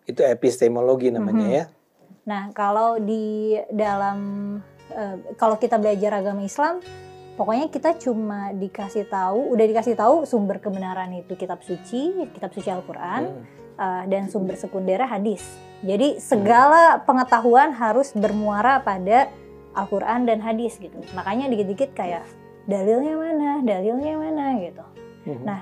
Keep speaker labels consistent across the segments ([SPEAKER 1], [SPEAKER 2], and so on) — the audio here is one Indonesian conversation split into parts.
[SPEAKER 1] Itu epistemologi namanya ya.
[SPEAKER 2] Nah, kalau di dalam kalau kita belajar agama Islam, pokoknya kita cuma udah dikasih tahu sumber kebenaran itu kitab suci Al-Quran, dan sumber sekundernya hadis. Jadi segala pengetahuan harus bermuara pada Al-Quran dan hadis gitu. Makanya dikit-dikit kayak dalilnya mana gitu. Nah,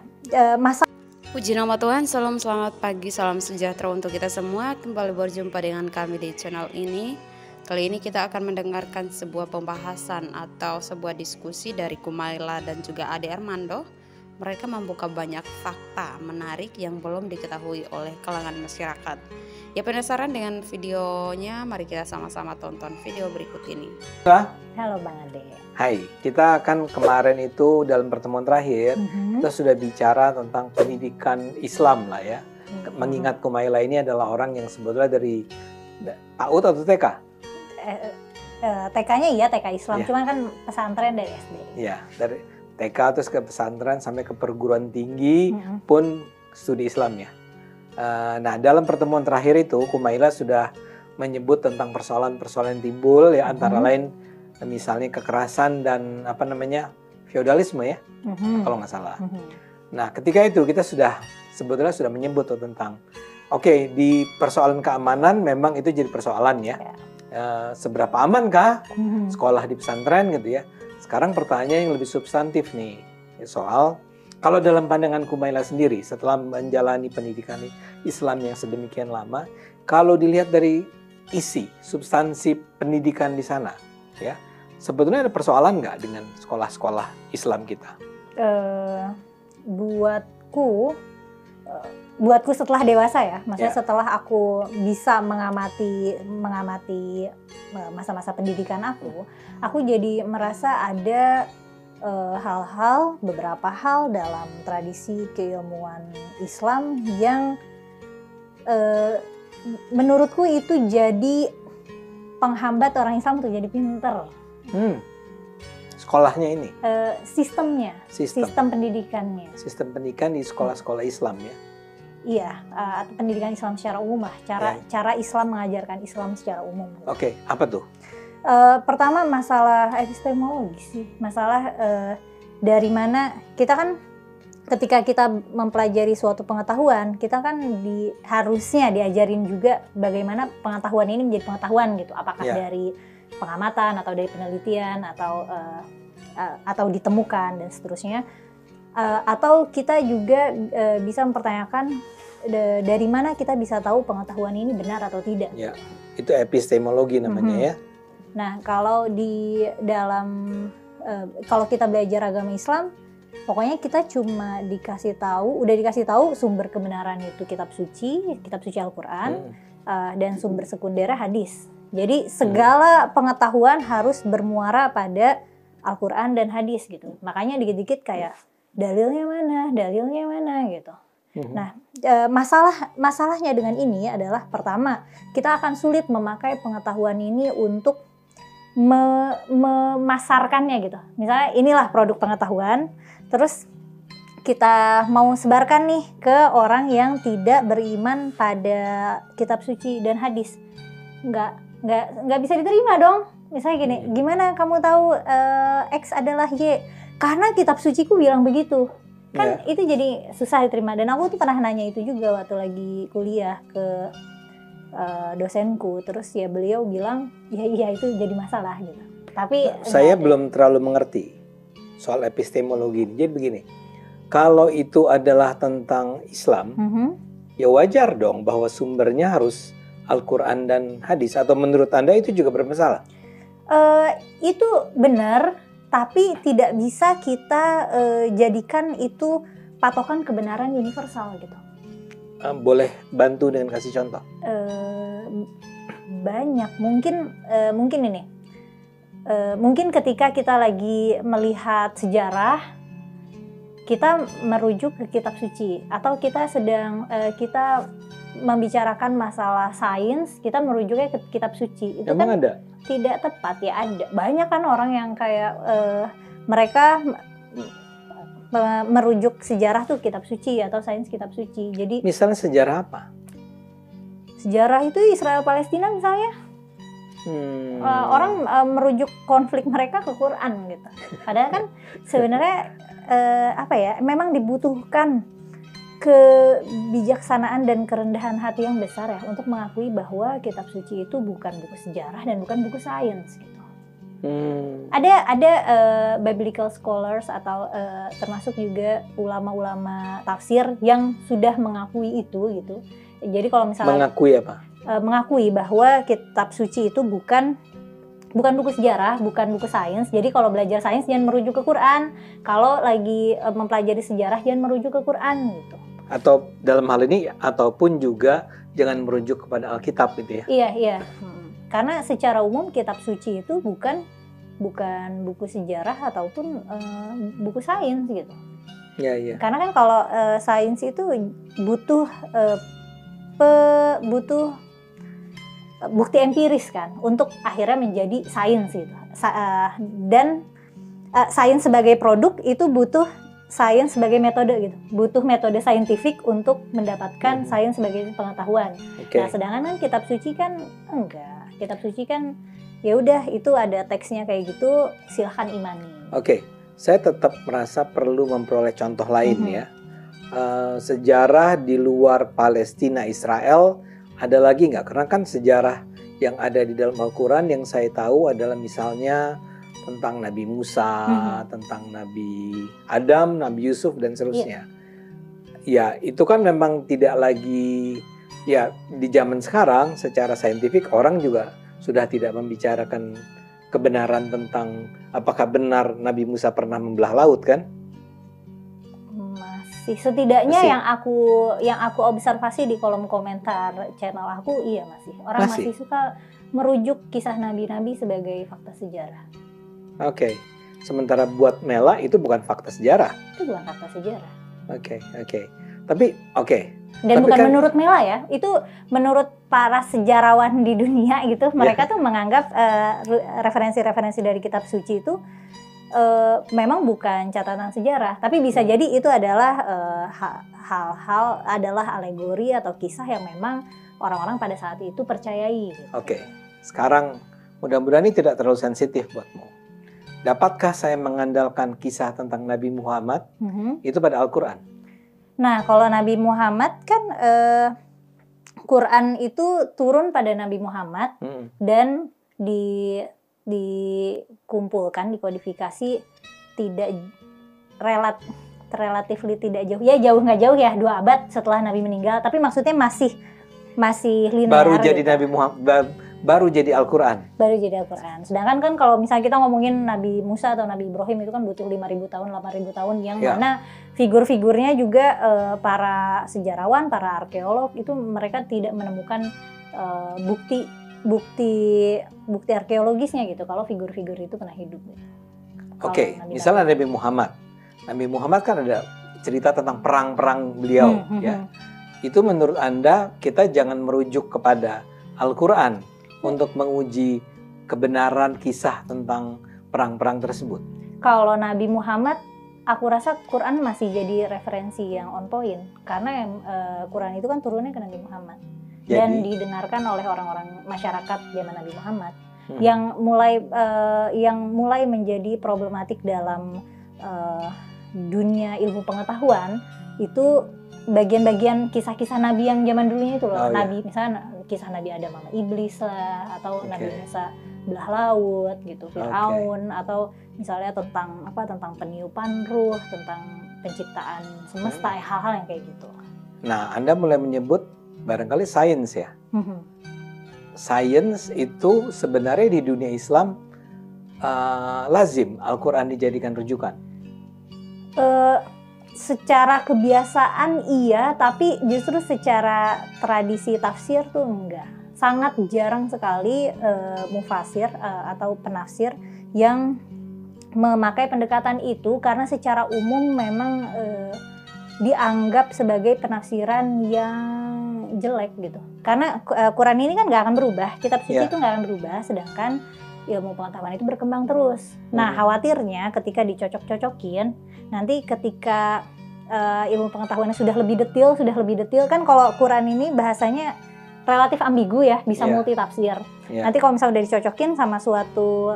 [SPEAKER 3] Puji nama Tuhan, selamat pagi, salam sejahtera untuk kita semua. Kembali berjumpa dengan kami di channel ini. Kali ini kita akan mendengarkan sebuah pembahasan atau sebuah diskusi dari Kumaila dan juga Ade Armando. Mereka membuka banyak fakta menarik yang belum diketahui oleh kalangan masyarakat. Ya, penasaran dengan videonya? Mari kita sama-sama tonton video berikut ini.
[SPEAKER 2] halo Bang Ade.
[SPEAKER 1] Hai, kita kan kemarin itu dalam pertemuan terakhir kita sudah bicara tentang pendidikan Islam lah ya. Mengingat Kumaila ini adalah orang yang sebetulnya dari PAUD atau TK?
[SPEAKER 2] TK-nya iya TK Islam, cuman kan pesantren dari SD.
[SPEAKER 1] Iya, dari TK terus ke pesantren sampai ke perguruan tinggi pun studi Islam ya. Nah, dalam pertemuan terakhir itu Kumaila sudah menyebut tentang persoalan-persoalan yang timbul ya, antara lain misalnya kekerasan dan feodalisme ya, kalau nggak salah. Nah, ketika itu kita sebetulnya sudah menyebut tentang di persoalan keamanan memang itu jadi persoalan ya. Seberapa amankah sekolah di pesantren gitu ya. Sekarang pertanyaan yang lebih substantif nih, soal kalau dalam pandangan Kumaila sendiri setelah menjalani pendidikan Islam yang sedemikian lama, kalau dilihat dari isi substansi pendidikan di sana ya, sebetulnya ada persoalan nggak dengan sekolah-sekolah Islam kita?
[SPEAKER 2] Buatku setelah dewasa ya, maksudnya setelah aku bisa mengamati masa-masa pendidikan aku jadi merasa ada beberapa hal dalam tradisi keilmuan Islam yang menurutku itu jadi penghambat orang Islam untuk jadi pinter.
[SPEAKER 1] Sekolahnya ini?
[SPEAKER 2] Sistem pendidikannya.
[SPEAKER 1] Sistem pendidikan di sekolah-sekolah Islam ya?
[SPEAKER 2] Iya, atau pendidikan Islam secara umum lah. Cara Islam mengajarkan Islam secara umum.
[SPEAKER 1] Oke, apa tuh?
[SPEAKER 2] Pertama masalah epistemologi sih. Masalah dari mana kita kan ketika kita mempelajari suatu pengetahuan, kita kan harusnya diajarin juga bagaimana pengetahuan ini menjadi pengetahuan gitu. Apakah dari pengamatan atau dari penelitian atau ditemukan dan seterusnya, atau kita juga bisa mempertanyakan dari mana kita bisa tahu pengetahuan ini benar atau tidak. Ya,
[SPEAKER 1] itu epistemologi namanya ya.
[SPEAKER 2] Nah, kalau di dalam kalau kita belajar agama Islam, pokoknya kita cuma udah dikasih tahu sumber kebenaran itu kitab suci Al-Quran, dan sumber sekundernya hadis. Jadi segala pengetahuan harus bermuara pada Al-Quran dan hadis gitu. Makanya dikit-dikit kayak dalilnya mana gitu. Nah, masalahnya dengan ini adalah pertama, kita akan sulit memakai pengetahuan ini untuk memasarkannya gitu. Misalnya inilah produk pengetahuan, terus kita mau sebarkan nih ke orang yang tidak beriman pada kitab suci dan hadis. Nggak bisa diterima dong. Misalnya gini, gimana kamu tahu X adalah Y? Karena kitab suciku bilang begitu. Kan itu jadi susah diterima. Dan aku tuh pernah nanya itu juga waktu lagi kuliah ke dosenku. Terus ya beliau bilang, iya itu jadi masalah gitu. Tapi
[SPEAKER 1] saya belum terlalu mengerti soal epistemologi. Jadi begini, kalau itu adalah tentang Islam, ya wajar dong bahwa sumbernya harus Al-Quran dan hadis. Atau menurut Anda itu juga bermasalah?
[SPEAKER 2] Itu benar, tapi tidak bisa kita jadikan itu patokan kebenaran universal gitu.
[SPEAKER 1] Boleh bantu dengan kasih contoh?
[SPEAKER 2] Banyak, mungkin ini. Mungkin ketika kita lagi melihat sejarah, kita merujuk ke kitab suci, atau kita kita membicarakan masalah sains, kita merujuknya ke kitab suci. Itu
[SPEAKER 1] emang kan ada?
[SPEAKER 2] Tidak tepat ya, ada. Banyak kan orang yang kayak mereka merujuk sejarah tuh kitab suci atau sains kitab suci. Jadi
[SPEAKER 1] misalnya sejarah apa?
[SPEAKER 2] sejarah itu Israel Palestina misalnya. Orang merujuk konflik mereka ke Quran gitu. Padahal kan sebenarnya memang dibutuhkan kebijaksanaan dan kerendahan hati yang besar ya untuk mengakui bahwa kitab suci itu bukan buku sejarah dan bukan buku sains gitu. Ada biblical scholars atau termasuk juga ulama-ulama tafsir yang sudah mengakui itu gitu. Jadi kalau misalnya
[SPEAKER 1] mengakui apa?
[SPEAKER 2] Mengakui bahwa kitab suci itu bukan buku sejarah, bukan buku sains. Jadi kalau belajar sains jangan merujuk ke Quran. Kalau lagi mempelajari sejarah jangan merujuk ke Quran gitu. Atau
[SPEAKER 1] dalam hal ini ataupun juga jangan merujuk kepada Alkitab gitu ya.
[SPEAKER 2] Iya. Karena secara umum kitab suci itu bukan buku sejarah ataupun buku sains gitu.
[SPEAKER 1] Iya.
[SPEAKER 2] Karena kan kalau sains itu butuh bukti empiris kan untuk akhirnya menjadi sains gitu. Dan sains sebagai produk itu butuh sains sebagai metode gitu. Butuh metode saintifik untuk mendapatkan sains sebagai pengetahuan. Nah, sedangkan kan kitab suci kan enggak. Kitab suci kan ya udah itu ada teksnya kayak gitu, silahkan imani.
[SPEAKER 1] Saya tetap merasa perlu memperoleh contoh lain ya. Sejarah di luar Palestina Israel ada lagi nggak? Karena kan sejarah yang ada di dalam Al-Quran yang saya tahu adalah misalnya tentang Nabi Musa, tentang Nabi Adam, Nabi Yusuf dan seterusnya. Ya itu kan memang tidak lagi ya di zaman sekarang secara saintifik orang juga sudah tidak membicarakan kebenaran tentang apakah benar Nabi Musa pernah membelah laut kan?
[SPEAKER 2] Setidaknya yang aku observasi di kolom komentar channel aku masih orang masih suka merujuk kisah nabi-nabi sebagai fakta sejarah.
[SPEAKER 1] Sementara buat Mela itu bukan fakta sejarah.
[SPEAKER 2] Itu bukan fakta sejarah. Dan bukan kan, menurut Mela ya, itu menurut para sejarawan di dunia gitu, mereka tuh menganggap referensi-referensi dari kitab suci itu memang bukan catatan sejarah, tapi bisa jadi itu adalah hal-hal adalah alegori atau kisah yang memang orang-orang pada saat itu percayai. Gitu.
[SPEAKER 1] Sekarang mudah-mudahan ini tidak terlalu sensitif buatmu. Dapatkah saya mengandalkan kisah tentang Nabi Muhammad itu pada Al-Quran?
[SPEAKER 2] Nah, kalau Nabi Muhammad kan Quran itu turun pada Nabi Muhammad dan dikumpulkan, dikodifikasi tidak relatifly tidak jauh. Ya jauh nggak jauh ya, 2 abad setelah Nabi meninggal. Tapi maksudnya masih linear.
[SPEAKER 1] Baru jadi gitu. Nabi Muhammad, baru jadi Al-Quran.
[SPEAKER 2] Baru jadi Al-Quran. Sedangkan kan kalau misalnya kita ngomongin Nabi Musa atau Nabi Ibrahim itu kan butuh 5.000 tahun, 8.000 tahun yang mana figur-figurnya juga para sejarawan, para arkeolog itu mereka tidak menemukan bukti arkeologisnya gitu kalau figur-figur itu pernah hidup gitu.
[SPEAKER 1] Misalnya Nabi Muhammad. Nabi Muhammad kan ada cerita tentang perang-perang beliau ya. Itu menurut Anda kita jangan merujuk kepada Al-Quran untuk menguji kebenaran kisah tentang perang-perang tersebut.
[SPEAKER 2] Kalau Nabi Muhammad, aku rasa Quran masih jadi referensi yang on point karena Quran itu kan turunnya ke Nabi Muhammad. Dan didengarkan oleh orang-orang masyarakat zaman Nabi Muhammad yang mulai menjadi problematik dalam dunia ilmu pengetahuan itu bagian-bagian kisah-kisah Nabi yang zaman dulunya itu loh. Nabi misalnya kisah Nabi Adam sama iblis lah, atau Nabi Musa belah laut gitu, Firaun, atau misalnya tentang peniupan ruh, tentang penciptaan semesta, hal-hal yang kayak gitu.
[SPEAKER 1] Nah, Anda mulai menyebut barangkali sains ya. Sains itu sebenarnya di dunia Islam lazim Al-Quran dijadikan rujukan.
[SPEAKER 2] Secara kebiasaan iya, tapi justru secara tradisi tafsir tuh enggak. Sangat jarang sekali mufasir atau penafsir yang memakai pendekatan itu karena secara umum memang dianggap sebagai penafsiran yang jelek gitu. Karena Quran ini kan nggak akan berubah, kitab suci itu nggak akan berubah, sedangkan ilmu pengetahuan itu berkembang terus. Nah, khawatirnya ketika dicocok-cocokin, nanti ketika ilmu pengetahuannya sudah lebih detail kan kalau Quran ini bahasanya relatif ambigu ya, bisa multi tafsir. Nanti kalau misalnya udah dicocokin sama suatu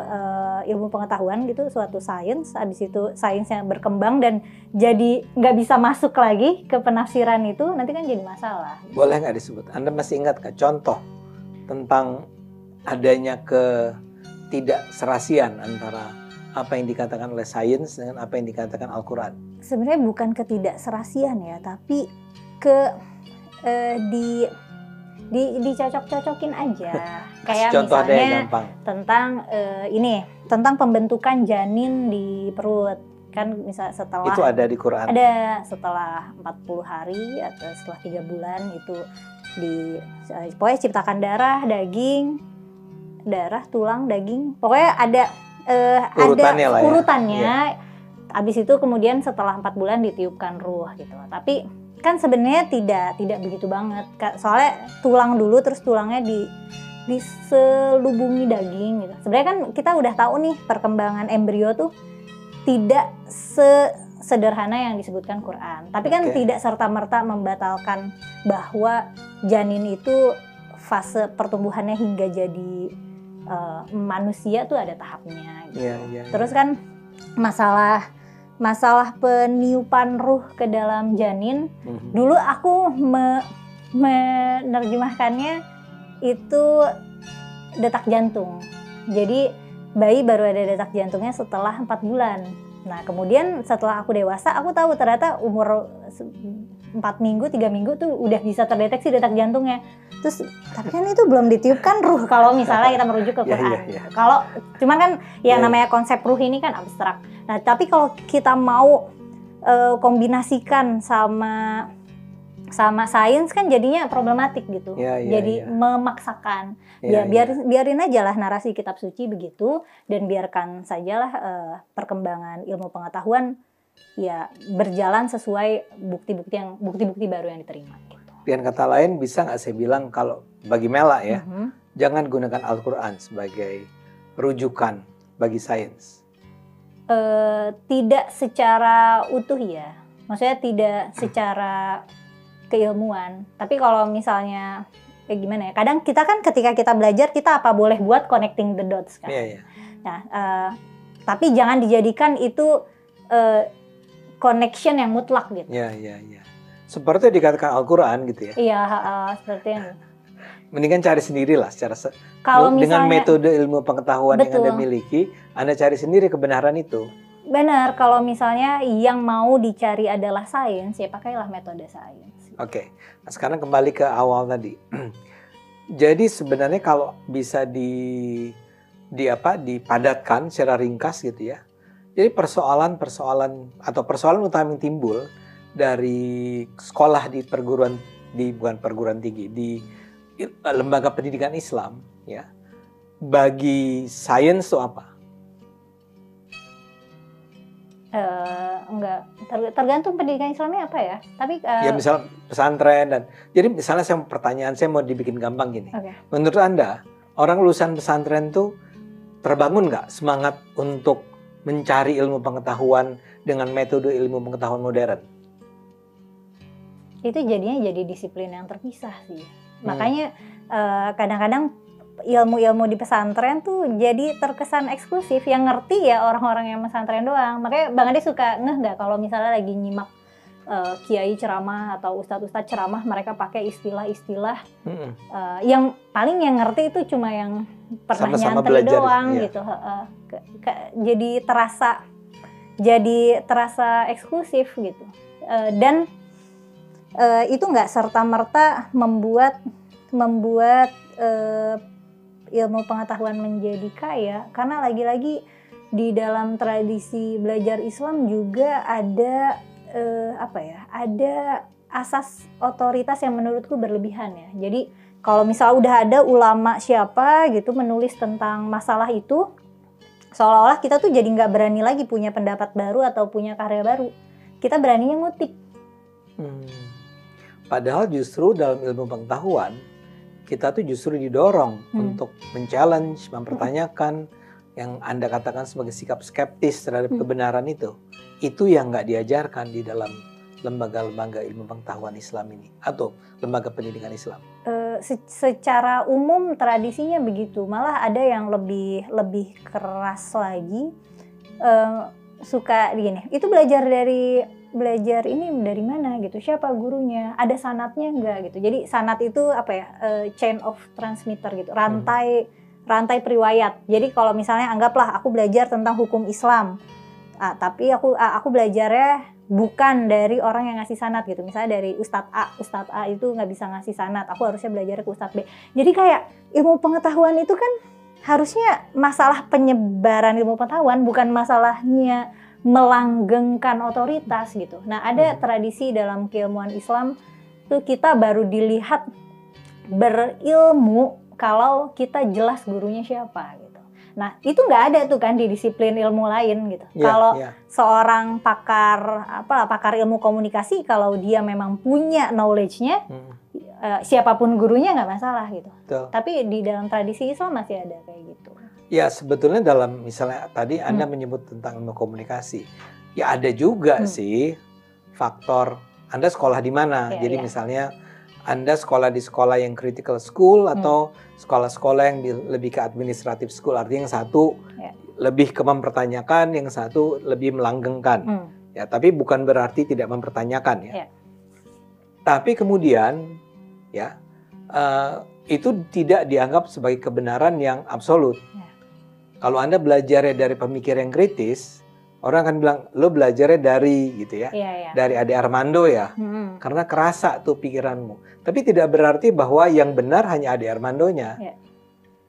[SPEAKER 2] ilmu pengetahuan gitu, suatu sains, habis itu sainsnya berkembang dan jadi nggak bisa masuk lagi ke penafsiran itu, nanti kan jadi masalah.
[SPEAKER 1] Boleh nggak disebut? Anda masih ingat nggak contoh tentang adanya ketidakserasian antara apa yang dikatakan oleh sains dengan apa yang dikatakan Al-Quran?
[SPEAKER 2] Sebenarnya bukan ketidakserasian ya, tapi dicocok-cocokin aja. Kayak misalnya tentang tentang pembentukan janin di perut. Kan misalnya setelah
[SPEAKER 1] itu ada di Quran.
[SPEAKER 2] Ada setelah 40 hari atau setelah 3 bulan itu pokoknya ciptakan darah, tulang, daging. Pokoknya ada urutannya. Abis itu kemudian setelah 4 bulan ditiupkan ruh gitu. Tapi kan sebenarnya tidak begitu banget. Soalnya tulang dulu, terus tulangnya diselubungi daging gitu. Sebenarnya kan kita udah tahu nih perkembangan embrio tuh tidak sederhana yang disebutkan Quran. Tapi kan tidak serta-merta membatalkan bahwa janin itu fase pertumbuhannya hingga jadi manusia tuh ada tahapnya gitu. Terus kan masalah peniupan ruh ke dalam janin, dulu aku menerjemahkannya itu detak jantung. Jadi bayi baru ada detak jantungnya setelah 4 bulan. Nah kemudian setelah aku dewasa, aku tahu ternyata umur 4 minggu, 3 minggu tuh udah bisa terdeteksi detak jantungnya. Terus tapi kan itu belum ditiupkan ruh kalau misalnya kita merujuk ke Quran. Kalau cuman kan namanya konsep ruh ini kan abstrak. Nah tapi kalau kita mau kombinasikan sama sains kan jadinya problematik gitu. Jadi memaksakan. Biarin aja lah narasi kitab suci begitu, dan biarkan sajalah perkembangan ilmu pengetahuan ya berjalan sesuai bukti-bukti baru yang diterima.
[SPEAKER 1] Dengan kata lain, bisa nggak saya bilang kalau bagi Mela ya, jangan gunakan Al-Quran sebagai rujukan bagi sains?
[SPEAKER 2] Tidak secara utuh ya, maksudnya tidak secara keilmuan. Tapi kalau misalnya gimana ya, kadang kita kan ketika kita belajar kita apa boleh buat connecting the dots kan. Nah, tapi jangan dijadikan itu connection yang mutlak gitu.
[SPEAKER 1] Seperti dikatakan Al-Quran gitu ya.
[SPEAKER 2] Iya, seperti itu.
[SPEAKER 1] Mendingan cari sendirilah secara dengan metode ilmu pengetahuan yang Anda miliki, Anda cari sendiri kebenaran itu.
[SPEAKER 2] Benar, kalau misalnya yang mau dicari adalah sains, ya pakailah metode sains.
[SPEAKER 1] Oke. Nah, sekarang kembali ke awal tadi. Jadi sebenarnya kalau bisa dipadatkan secara ringkas gitu ya. Jadi persoalan utama yang timbul dari sekolah bukan perguruan tinggi, di lembaga pendidikan Islam ya, bagi sains itu apa?
[SPEAKER 2] Enggak, tergantung pendidikan Islamnya apa ya. Tapi
[SPEAKER 1] ya misal pesantren dan jadi misalnya pertanyaan saya mau dibikin gampang gini. Menurut Anda orang lulusan pesantren tuh terbangun nggak semangat untuk mencari ilmu pengetahuan dengan metode ilmu pengetahuan modern?
[SPEAKER 2] Itu jadinya jadi disiplin yang terpisah sih. Makanya kadang-kadang ilmu-ilmu di pesantren tuh jadi terkesan eksklusif. Yang ngerti ya orang-orang yang pesantren doang. Makanya Bang Ade suka nggak kalau misalnya lagi nyimak kiai ceramah atau ustadz-ustadz ceramah, mereka pakai istilah-istilah yang paling yang ngerti itu cuma yang pernah nyantri doang gitu. Jadi terasa eksklusif gitu. Dan itu nggak serta-merta membuat ilmu pengetahuan menjadi kaya, karena lagi-lagi di dalam tradisi belajar Islam juga ada ada asas otoritas yang menurutku berlebihan ya. Jadi kalau misalnya udah ada ulama siapa gitu menulis tentang masalah itu, seolah-olah kita tuh jadi nggak berani lagi punya pendapat baru atau punya karya baru. Kita beraninya ngutip.
[SPEAKER 1] Padahal justru dalam ilmu pengetahuan kita tuh justru didorong untuk men-challenge, mempertanyakan yang Anda katakan sebagai sikap skeptis terhadap kebenaran itu. Itu yang nggak diajarkan di dalam lembaga-lembaga ilmu pengetahuan Islam ini atau lembaga pendidikan Islam?
[SPEAKER 2] Secara umum tradisinya begitu, malah ada yang lebih keras lagi, suka gini, itu belajar ini dari mana gitu, siapa gurunya, ada sanatnya enggak gitu. Jadi sanat itu apa ya, chain of transmitter gitu, rantai periwayat. Jadi kalau misalnya anggaplah aku belajar tentang hukum Islam, tapi aku belajarnya bukan dari orang yang ngasih sanad gitu. Misalnya dari Ustadz A itu nggak bisa ngasih sanad, aku harusnya belajar ke Ustadz B. Jadi kayak ilmu pengetahuan itu kan harusnya masalah penyebaran ilmu pengetahuan, bukan masalahnya melanggengkan otoritas gitu. Nah, ada tradisi dalam keilmuan Islam tuh, kita baru dilihat berilmu kalau kita jelas gurunya siapa gitu. Nah, itu nggak ada tuh kan di disiplin ilmu lain gitu. Kalau seorang pakar ilmu komunikasi, kalau dia memang punya knowledge-nya, siapapun gurunya nggak masalah gitu. Betul. Tapi di dalam tradisi Islam masih ada kayak gitu.
[SPEAKER 1] Ya, sebetulnya dalam misalnya tadi Anda menyebut tentang ilmu komunikasi, ya ada juga sih faktor Anda sekolah di mana. Jadi misalnya Anda sekolah di sekolah yang critical school atau sekolah-sekolah yang lebih ke administrative school. Artinya yang satu lebih ke mempertanyakan, yang satu lebih melanggengkan. Ya, tapi bukan berarti tidak mempertanyakan ya. Tapi kemudian ya itu tidak dianggap sebagai kebenaran yang absolut. Kalau Anda belajarnya dari pemikir yang kritis, orang akan bilang, lo belajarnya dari gitu ya, dari Ade Armando ya, karena kerasa tuh pikiranmu. Tapi tidak berarti bahwa yang benar hanya Ade Armandonya,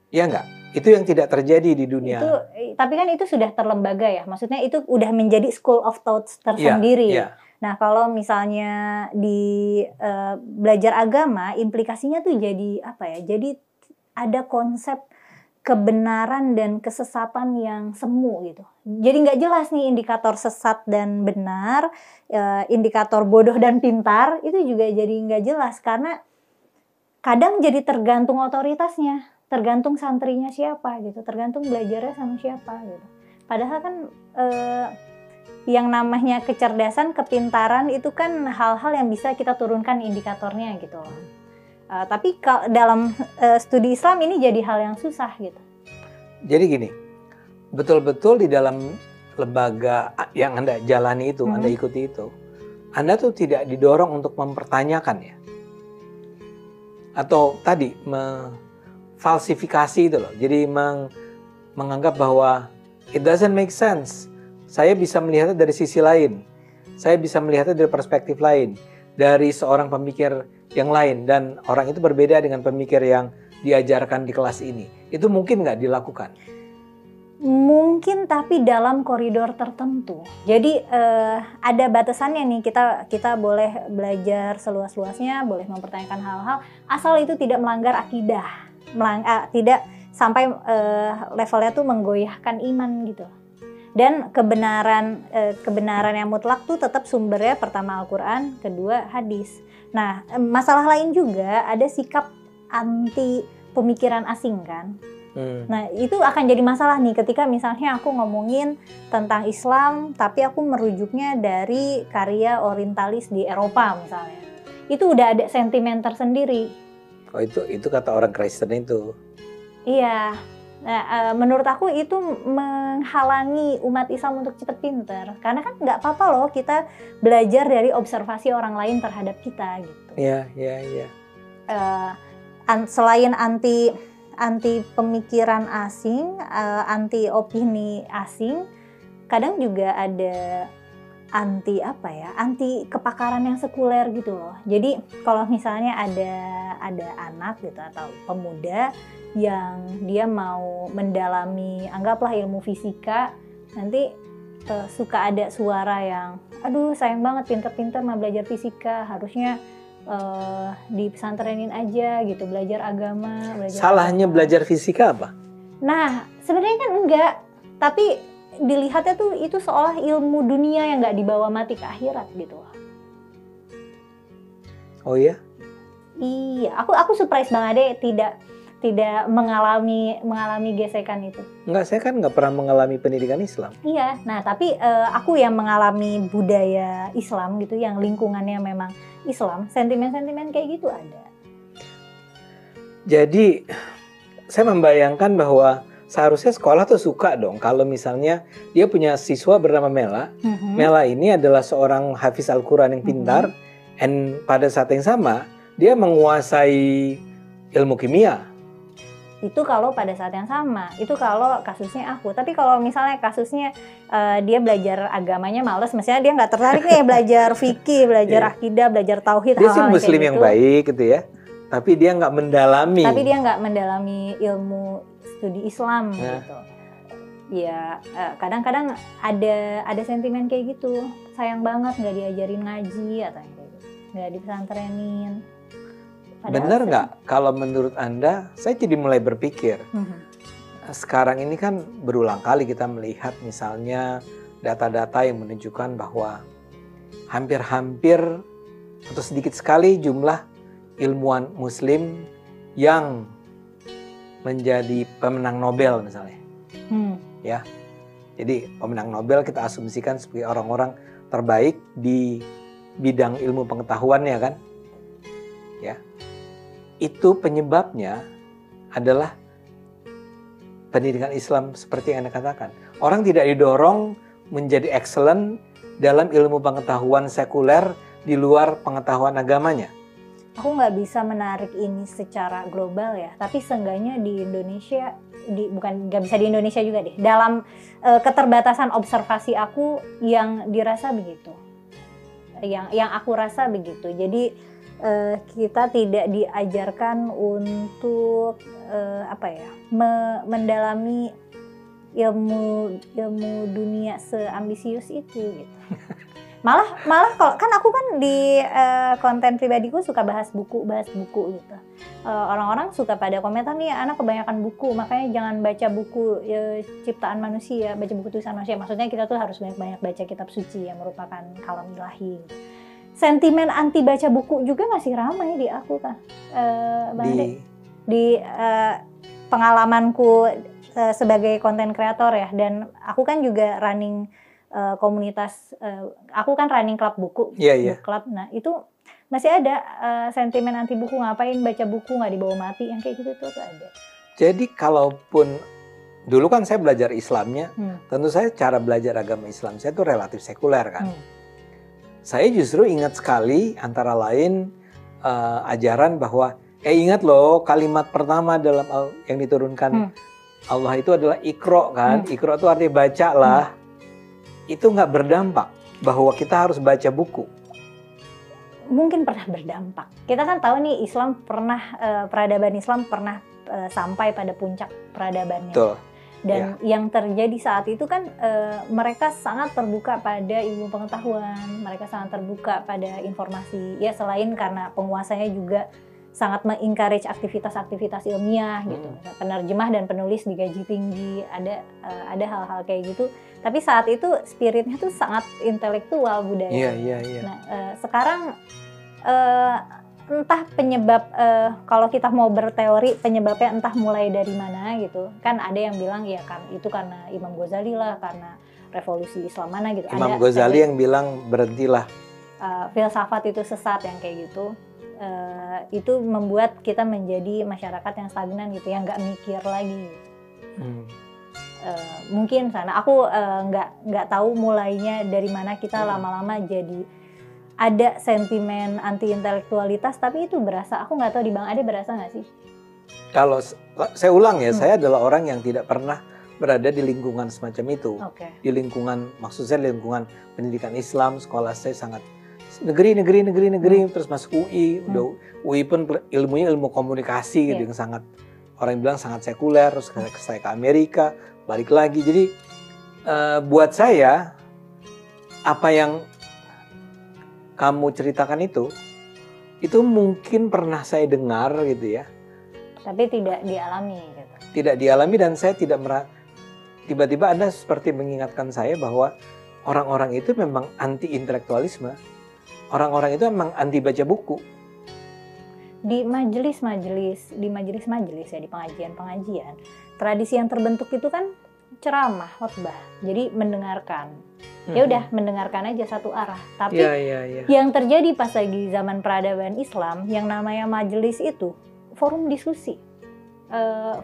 [SPEAKER 1] ya enggak? Itu yang tidak terjadi di dunia.
[SPEAKER 2] Tapi kan itu sudah terlembaga ya, maksudnya itu udah menjadi school of thoughts tersendiri. Nah, kalau misalnya di belajar agama, implikasinya tuh jadi apa ya? Jadi ada konsep kebenaran dan kesesatan yang semu gitu. Jadi nggak jelas nih indikator sesat dan benar, indikator bodoh dan pintar, itu juga jadi nggak jelas karena kadang jadi tergantung otoritasnya, tergantung santrinya siapa gitu, tergantung belajarnya sama siapa gitu. Padahal kan yang namanya kecerdasan, kepintaran itu kan hal-hal yang bisa kita turunkan indikatornya gitu. Tapi dalam studi Islam ini jadi hal yang susah gitu.
[SPEAKER 1] Jadi gini, betul-betul di dalam lembaga yang Anda jalani itu, Anda ikuti itu, Anda tuh tidak didorong untuk mempertanyakan ya. Atau tadi, falsifikasi itu loh. Jadi menganggap bahwa it doesn't make sense. Saya bisa melihatnya dari sisi lain. Saya bisa melihatnya dari perspektif lain. Dari seorang pemikir yang lain. Dan orang itu berbeda dengan pemikir yang diajarkan di kelas ini. Itu mungkin nggak dilakukan?
[SPEAKER 2] Mungkin, tapi dalam koridor tertentu. Jadi ada batasannya nih. Kita boleh belajar seluas-luasnya, boleh mempertanyakan hal-hal, asal itu tidak melanggar akidah. Tidak sampai levelnya tuh menggoyahkan iman gitu. Dan kebenaran yang mutlak tuh tetap sumbernya pertama Al-Quran, kedua hadis. Nah, masalah lain juga ada sikap anti pemikiran asing kan. Nah, itu akan jadi masalah nih ketika misalnya aku ngomongin tentang Islam tapi aku merujuknya dari karya orientalis di Eropa misalnya. Itu udah ada sentimen tersendiri.
[SPEAKER 1] Oh, itu kata orang Kristen itu.
[SPEAKER 2] Iya. Nah, menurut aku itu menghalangi umat Islam untuk cepat pintar. Karena kan nggak apa-apa loh kita belajar dari observasi orang lain terhadap kita gitu.
[SPEAKER 1] Iya.
[SPEAKER 2] Selain anti pemikiran asing, anti opini asing, kadang juga ada anti kepakaran yang sekuler gitu loh. Jadi kalau misalnya ada anak gitu atau pemuda yang dia mau mendalami, anggaplah ilmu fisika, nanti suka ada suara yang, aduh sayang banget pinter-pinter mau belajar fisika, harusnya di pesantrenin aja gitu, belajar agama.
[SPEAKER 1] Salahnya belajar fisika apa?
[SPEAKER 2] Nah, sebenarnya kan enggak, tapi dilihatnya tuh itu seolah ilmu dunia yang nggak dibawa mati ke akhirat gitu. Oh
[SPEAKER 1] iya?
[SPEAKER 2] Iya, aku surprise Bang Ade tidak mengalami gesekan itu?
[SPEAKER 1] Enggak, saya kan nggak pernah mengalami pendidikan Islam.
[SPEAKER 2] Iya, nah tapi aku yang mengalami budaya Islam gitu, yang lingkungannya memang Islam, sentimen-sentimen kayak gitu ada.
[SPEAKER 1] Jadi saya membayangkan bahwa seharusnya sekolah tuh suka dong kalau misalnya dia punya siswa bernama Mela. Mela ini adalah seorang hafiz Al-Quran yang pintar, dan pada saat yang sama dia menguasai ilmu kimia.
[SPEAKER 2] Itu kalau pada saat yang sama, itu kalau kasusnya aku. Tapi kalau misalnya kasusnya dia belajar agamanya males, misalnya dia nggak tertarik nih belajar fikih, belajar akidah, belajar tauhid,
[SPEAKER 1] Dia sih
[SPEAKER 2] hal-hal
[SPEAKER 1] muslim
[SPEAKER 2] kayak
[SPEAKER 1] yang
[SPEAKER 2] gitu.
[SPEAKER 1] baik gitu ya, tapi dia nggak mendalami.
[SPEAKER 2] Tapi dia nggak mendalami ilmu studi Islam
[SPEAKER 1] Nah.
[SPEAKER 2] gitu. Ya kadang-kadang ada sentimen kayak gitu. Sayang banget nggak diajarin ngaji atau yang kayak gitu, nggak dipesantrenin. Padahal
[SPEAKER 1] Benar nggak? Kalau menurut Anda, saya jadi mulai berpikir. Sekarang ini kan berulang kali kita melihat misalnya data-data yang menunjukkan bahwa hampir-hampir atau sedikit sekali jumlah ilmuwan muslim yang menjadi pemenang Nobel misalnya. Ya. Jadi pemenang Nobel kita asumsikan sebagai orang-orang terbaik di bidang ilmu pengetahuannya kan. Ya. Itu penyebabnya adalah pendidikan Islam seperti yang Anda katakan. Orang tidak didorong menjadi excellent dalam ilmu pengetahuan sekuler di luar pengetahuan agamanya.
[SPEAKER 2] Aku nggak bisa menarik ini secara global ya, tapi seenggaknya di Indonesia, bukan nggak bisa di Indonesia juga deh. Dalam keterbatasan observasi aku yang dirasa begitu, yang aku rasa begitu. Jadi kita tidak diajarkan untuk mendalami ilmu dunia seambisius itu gitu. Malah kalau kan aku kan di konten pribadiku suka bahas buku gitu. Orang-orang suka pada komentar nih, anak kebanyakan buku, makanya jangan baca buku ciptaan manusia, baca buku tulisan manusia. Maksudnya kita tuh harus banyak baca kitab suci yang merupakan kalam ilahi. Sentimen anti baca buku juga masih ramai di aku kan, Bang Ade. Di pengalamanku sebagai konten kreator ya, dan aku kan juga running komunitas, aku kan running klub buku, book club. Nah itu masih ada sentimen anti buku, ngapain baca buku, nggak dibawa mati, yang kayak gitu tuh ada.
[SPEAKER 1] Jadi kalaupun dulu kan saya belajar Islamnya, tentu saya cara belajar agama Islam saya itu relatif sekuler kan. Saya justru ingat sekali antara lain ajaran bahwa ingat loh kalimat pertama dalam yang diturunkan Allah itu adalah Iqra kan. Iqra itu artinya bacalah. Itu nggak berdampak bahwa kita harus baca buku.
[SPEAKER 2] Mungkin pernah berdampak. Kita kan tahu nih Islam pernah, peradaban Islam pernah sampai pada puncak peradabannya.
[SPEAKER 1] Betul.
[SPEAKER 2] Dan yang terjadi saat itu kan mereka sangat terbuka pada ilmu pengetahuan, mereka sangat terbuka pada informasi. Ya selain karena penguasanya juga sangat mengencourage aktivitas-aktivitas ilmiah gitu. Penerjemah dan penulis digaji tinggi, ada hal-hal kayak gitu. Tapi saat itu spiritnya tuh sangat intelektual budaya.
[SPEAKER 1] Iya.
[SPEAKER 2] Nah sekarang entah penyebab, kalau kita mau berteori penyebabnya entah mulai dari mana gitu. Kan ada yang bilang ya kan itu karena Imam Ghazali lah, karena revolusi Islam mana gitu.
[SPEAKER 1] Imam Ghazali yang bilang berhentilah.
[SPEAKER 2] Filsafat itu sesat, yang kayak gitu. Itu membuat kita menjadi masyarakat yang stagnan gitu, yang nggak mikir lagi. Mungkin sana aku nggak tahu mulainya dari mana kita lama-lama jadi ada sentimen anti intelektualitas, tapi itu berasa. Aku nggak tahu di Bang Ade berasa nggak sih?
[SPEAKER 1] Kalau saya ulang ya, saya adalah orang yang tidak pernah berada di lingkungan semacam itu. Di lingkungan, maksud saya lingkungan pendidikan Islam, sekolah saya sangat negeri, terus masuk UI. Udah UI pun ilmunya ilmu komunikasi gitu, yang sangat, orang bilang sangat sekuler. Terus saya ke Amerika, balik lagi. Jadi buat saya apa yang kamu ceritakan itu mungkin pernah saya dengar gitu ya.
[SPEAKER 2] Tapi tidak dialami gitu.
[SPEAKER 1] Tidak dialami, dan saya tidak tiba-tiba Anda seperti mengingatkan saya bahwa orang-orang itu memang anti intelektualisme. Orang-orang itu memang anti baca buku.
[SPEAKER 2] di majelis-majelis ya, di pengajian-pengajian, tradisi yang terbentuk itu kan ceramah, khotbah. Jadi mendengarkan. Ya udah mendengarkan aja satu arah. Tapi yang terjadi pas lagi zaman peradaban Islam, yang namanya majelis itu forum diskusi,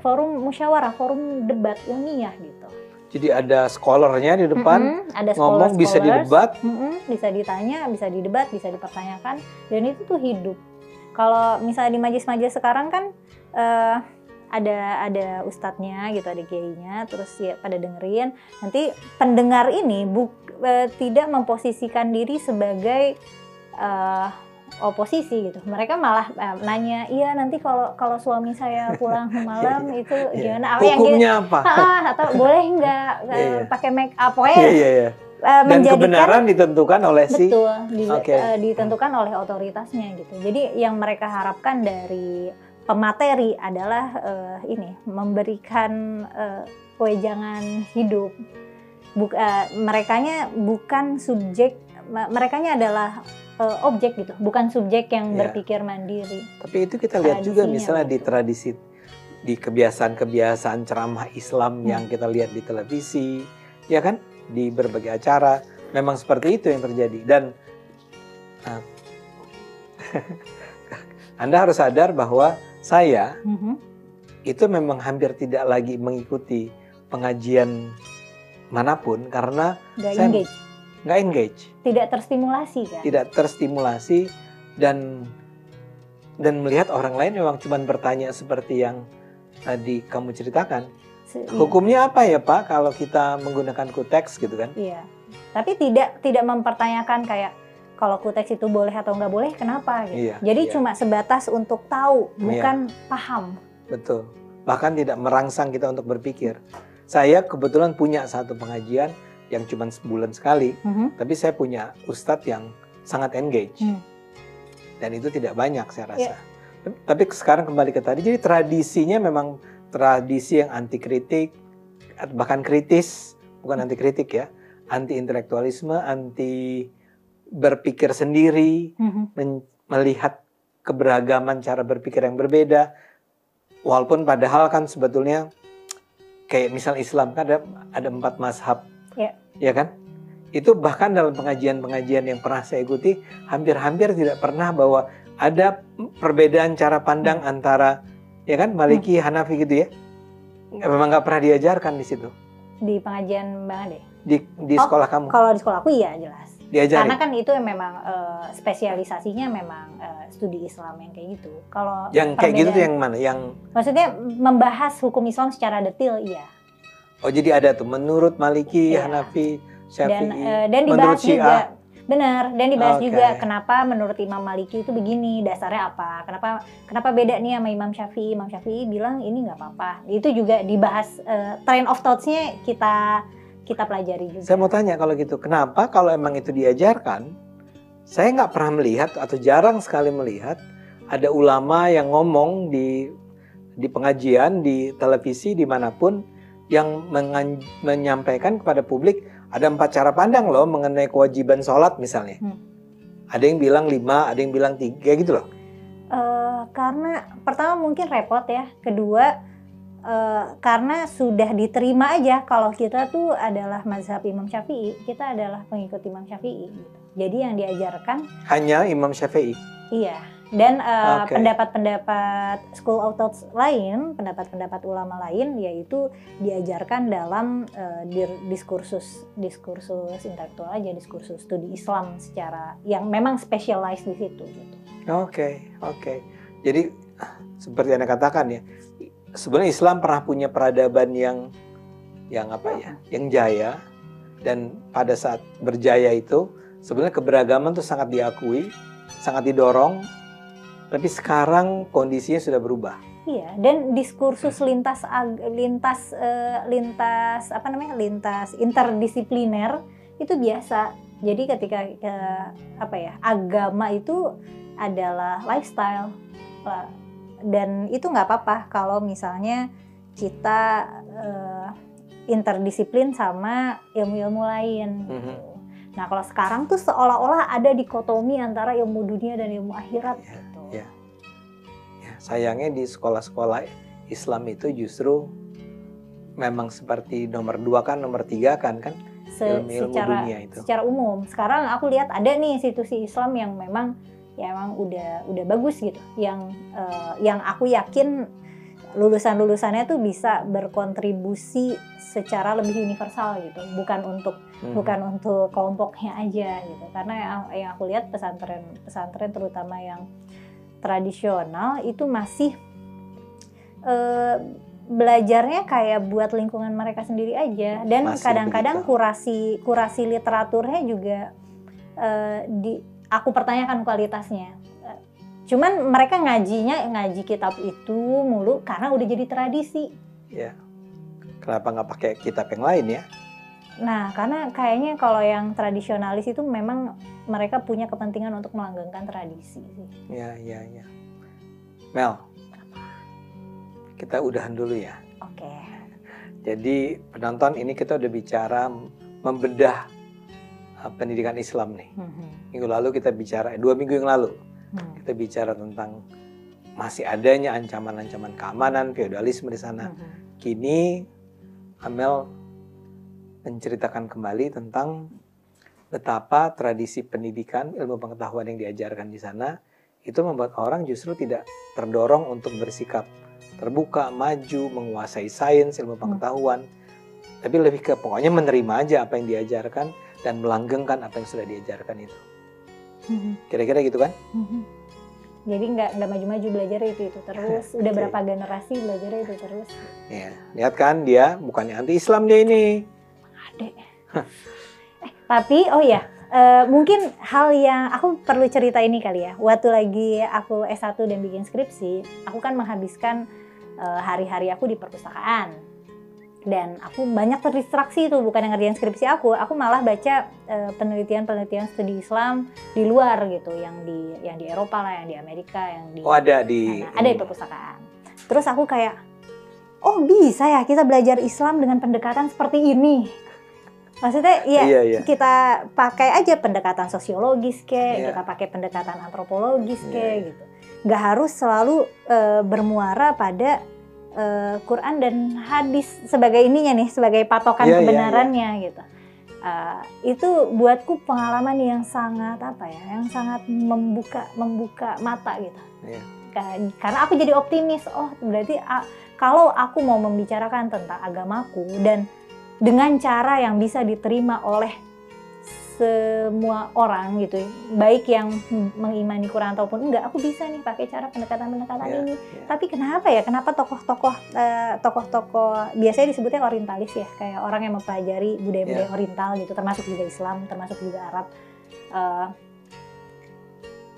[SPEAKER 2] forum musyawarah, forum debat ilmiah gitu.
[SPEAKER 1] Jadi ada scholarnya di depan,
[SPEAKER 2] ada
[SPEAKER 1] ngomong, bisa didebat,
[SPEAKER 2] bisa ditanya, bisa didebat, bisa dipertanyakan, dan itu tuh hidup. Kalau misalnya di majelis-majelis sekarang kan ada ustadznya gitu, ada kiainya, terus ya pada dengerin. Nanti pendengar ini tidak memposisikan diri sebagai oposisi gitu. Mereka malah nanya, iya nanti kalau suami saya pulang malam itu gimana?
[SPEAKER 1] Hukumnya apa?
[SPEAKER 2] Atau boleh nggak pakai make up? Pokoknya
[SPEAKER 1] dan kebenaran ditentukan oleh
[SPEAKER 2] ditentukan oleh otoritasnya gitu. Jadi yang mereka harapkan dari pemateri adalah memberikan wejangan hidup. Merekanya bukan subjek, merekanya adalah objek gitu, bukan subjek yang berpikir mandiri.
[SPEAKER 1] Tapi itu kita lihat juga misalnya di tradisi, di kebiasaan-kebiasaan ceramah Islam yang kita lihat di televisi, ya kan, di berbagai acara, memang seperti itu yang terjadi. Dan Anda harus sadar bahwa saya itu memang hampir tidak lagi mengikuti pengajian manapun karena saya nggak engage,
[SPEAKER 2] tidak terstimulasi kan?
[SPEAKER 1] Tidak terstimulasi dan melihat orang lain memang cuma bertanya seperti yang tadi kamu ceritakan. Hukumnya apa ya Pak kalau kita menggunakan kuteks gitu kan?
[SPEAKER 2] Iya. Tapi tidak mempertanyakan kayak kalau kuteks itu boleh atau nggak boleh, kenapa gitu. Jadi cuma sebatas untuk tahu, bukan paham.
[SPEAKER 1] Betul. Bahkan tidak merangsang kita untuk berpikir. Saya kebetulan punya satu pengajian yang cuma sebulan sekali, tapi saya punya ustadz yang sangat engage. Dan itu tidak banyak saya rasa. Tapi sekarang kembali ke tadi, jadi tradisinya memang tradisi yang anti kritik, bahkan kritis, bukan anti kritik ya, anti intelektualisme, anti berpikir sendiri, melihat keberagaman cara berpikir yang berbeda, walaupun padahal kan sebetulnya kayak misal Islam kan ada 4 mazhab, ya kan? Itu bahkan dalam pengajian-pengajian yang pernah saya ikuti, hampir-hampir tidak pernah bahwa ada perbedaan cara pandang antara, ya kan, Maliki, Hanafi gitu ya. Memang nggak pernah diajarkan di situ.
[SPEAKER 2] Di pengajian Bang Ade?
[SPEAKER 1] Di sekolah kamu?
[SPEAKER 2] Kalau di sekolah aku iya jelas.
[SPEAKER 1] Diajarin?
[SPEAKER 2] Karena kan itu memang spesialisasinya memang studi Islam yang kayak gitu. Kalau
[SPEAKER 1] yang kayak gitu tuh yang mana? Yang
[SPEAKER 2] maksudnya membahas hukum Islam secara detail, iya.
[SPEAKER 1] Oh jadi ada tuh menurut Maliki, Hanafi, Syafi'i,
[SPEAKER 2] dan dibahas juga. Benar, dan dibahas juga kenapa menurut Imam Maliki itu begini, dasarnya apa, kenapa beda nih sama Imam Syafi'i. Imam Syafi'i bilang ini nggak apa-apa. Itu juga dibahas, train of thoughts-nya kita pelajari juga.
[SPEAKER 1] Saya mau tanya kalau gitu, kenapa kalau emang itu diajarkan, saya nggak pernah melihat atau jarang sekali melihat ada ulama yang ngomong di pengajian, di televisi, dimanapun, yang menyampaikan kepada publik, ada 4 cara pandang loh mengenai kewajiban sholat misalnya. Ada yang bilang 5, ada yang bilang 3 gitu loh.
[SPEAKER 2] Karena pertama mungkin repot ya. Kedua karena sudah diterima aja kalau kita tuh adalah mazhab Imam Syafi'i. Kita adalah pengikut Imam Syafi'i gitu. Jadi yang diajarkan hanya
[SPEAKER 1] Imam Syafi'i.
[SPEAKER 2] Iya. Dan pendapat school of thoughts lain, pendapat-pendapat ulama lain, yaitu diajarkan dalam diskursus intelektual aja, diskursus studi Islam secara yang memang specialized di situ. Gitu.
[SPEAKER 1] Oke. Jadi seperti Anda katakan ya, sebenarnya Islam pernah punya peradaban yang jaya, dan pada saat berjaya itu sebenarnya keberagaman tuh sangat diakui, sangat didorong. Tapi sekarang kondisinya sudah berubah.
[SPEAKER 2] Iya, dan diskursus lintas interdisipliner itu biasa. Jadi ketika agama itu adalah lifestyle, dan itu nggak apa-apa kalau misalnya kita interdisiplin sama ilmu-ilmu lain. Nah kalau sekarang tuh seolah-olah ada dikotomi antara ilmu dunia dan ilmu akhirat gitu.
[SPEAKER 1] sayangnya di sekolah-sekolah Islam itu justru memang seperti nomor 2 kan, nomor 3 kan ilmu dunia itu.
[SPEAKER 2] Secara umum. Sekarang aku lihat ada nih institusi Islam yang memang udah bagus gitu. Yang aku yakin lulusannya tuh bisa berkontribusi secara lebih universal gitu, bukan untuk kelompoknya aja gitu. Karena yang aku lihat pesantren terutama yang tradisional itu masih belajarnya kayak buat lingkungan mereka sendiri aja, dan kadang-kadang kurasi literaturnya juga aku pertanyakan kualitasnya. Cuman mereka ngaji kitab itu mulu karena udah jadi tradisi.
[SPEAKER 1] Ya. Kenapa nggak pakai kitab yang lain ya?
[SPEAKER 2] Nah, karena kayaknya kalau yang tradisionalis itu memang mereka punya kepentingan untuk melanggengkan tradisi sih.
[SPEAKER 1] Ya. Mel, kita udahan dulu ya.
[SPEAKER 2] Oke.
[SPEAKER 1] Jadi penonton, ini kita udah bicara membedah pendidikan Islam nih. Minggu lalu kita bicara, 2 minggu yang lalu kita bicara tentang masih adanya ancaman-ancaman keamanan, feodalisme di sana. Kini Amel menceritakan kembali tentang betapa tradisi pendidikan, ilmu pengetahuan yang diajarkan di sana itu membuat orang justru tidak terdorong untuk bersikap terbuka, maju, menguasai sains, ilmu pengetahuan, tapi lebih ke pokoknya menerima aja apa yang diajarkan dan melanggengkan apa yang sudah diajarkan itu. Kira-kira gitu kan?
[SPEAKER 2] Jadi nggak maju-maju, belajar itu terus. Udah berapa generasi belajar itu terus.
[SPEAKER 1] Ya, lihat kan, dia bukannya anti-Islam dia ini.
[SPEAKER 2] Adek. Tapi mungkin hal yang aku perlu cerita ini kali ya. Waktu lagi aku S1 dan bikin skripsi, aku kan menghabiskan hari-hari aku di perpustakaan. Dan aku banyak terdistraksi tuh, bukan yang ngerjain skripsi aku malah baca penelitian studi Islam di luar gitu, yang di Eropa lah, yang di Amerika, yang di
[SPEAKER 1] ada di
[SPEAKER 2] perpustakaan. Terus aku kayak, oh bisa ya kita belajar Islam dengan pendekatan seperti ini. Maksudnya
[SPEAKER 1] iya.
[SPEAKER 2] Kita pakai aja pendekatan sosiologis kita pakai pendekatan antropologis gitu. Nggak harus selalu bermuara pada Quran dan hadis sebagai ininya nih, sebagai patokan kebenarannya gitu. Itu buatku pengalaman yang sangat yang sangat membuka mata gitu. Karena aku jadi optimis, berarti kalau aku mau membicarakan tentang agamaku dan dengan cara yang bisa diterima oleh semua orang gitu, baik yang mengimani Quran ataupun enggak, aku bisa nih pakai cara pendekatan ini. Tapi kenapa tokoh-tokoh biasanya disebutnya orientalis ya, kayak orang yang mempelajari budaya-budaya oriental gitu, termasuk juga Islam, termasuk juga Arab.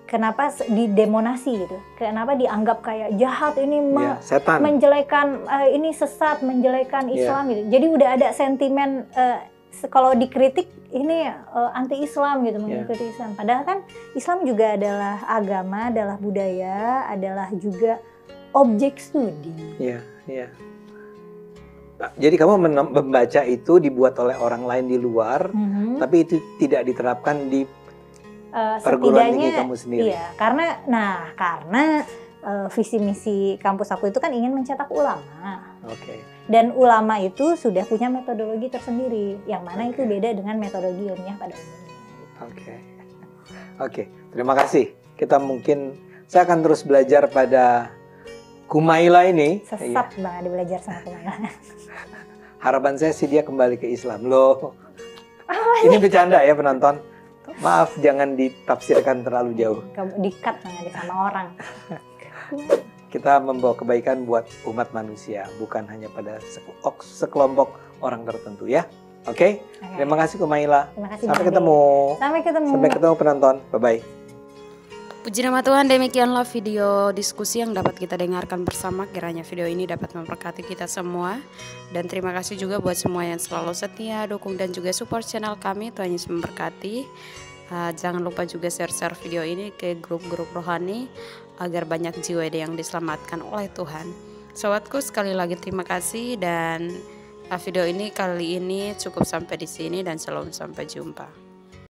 [SPEAKER 2] Kenapa didemonasi gitu? Kenapa dianggap kayak jahat ini,
[SPEAKER 1] setan,
[SPEAKER 2] menjelekan ini sesat, menjelekan Islam gitu. Jadi udah ada sentimen kalau dikritik ini anti-Islam gitu, mengikuti Islam. Padahal kan Islam juga adalah agama, adalah budaya, adalah juga objek studi.
[SPEAKER 1] Iya. Jadi kamu membaca itu dibuat oleh orang lain di luar, tapi itu tidak diterapkan di perguruan tinggi kamu sendiri.
[SPEAKER 2] Iya, karena visi misi kampus aku itu kan ingin mencetak ulama. Dan ulama itu sudah punya metodologi tersendiri, yang mana itu beda dengan metodologi ilmiah pada umumnya.
[SPEAKER 1] Oke. Terima kasih. Saya akan terus belajar pada Kumaila ini.
[SPEAKER 2] Sesat banget belajar sama Kumaila.
[SPEAKER 1] Harapan saya sih dia kembali ke Islam loh. Ini bercanda ya penonton. Maaf, jangan ditafsirkan terlalu jauh.
[SPEAKER 2] Di-cut sama orang.
[SPEAKER 1] Kita membawa kebaikan buat umat manusia, bukan hanya pada sekelompok orang tertentu ya. Oke? Terima kasih Kumaila. Sampai ketemu penonton. Bye-bye.
[SPEAKER 3] Puji nama Tuhan, demikianlah video diskusi yang dapat kita dengarkan bersama. Kiranya video ini dapat memberkati kita semua. Dan terima kasih juga buat semua yang selalu setia, dukung dan juga support channel kami. Tuhan Yesus memberkati. Jangan lupa juga share video ini ke grup-grup rohani agar banyak jiwa yang diselamatkan oleh Tuhan. Sobatku, sekali lagi terima kasih, dan video ini kali ini cukup sampai di sini, dan shalom, sampai jumpa.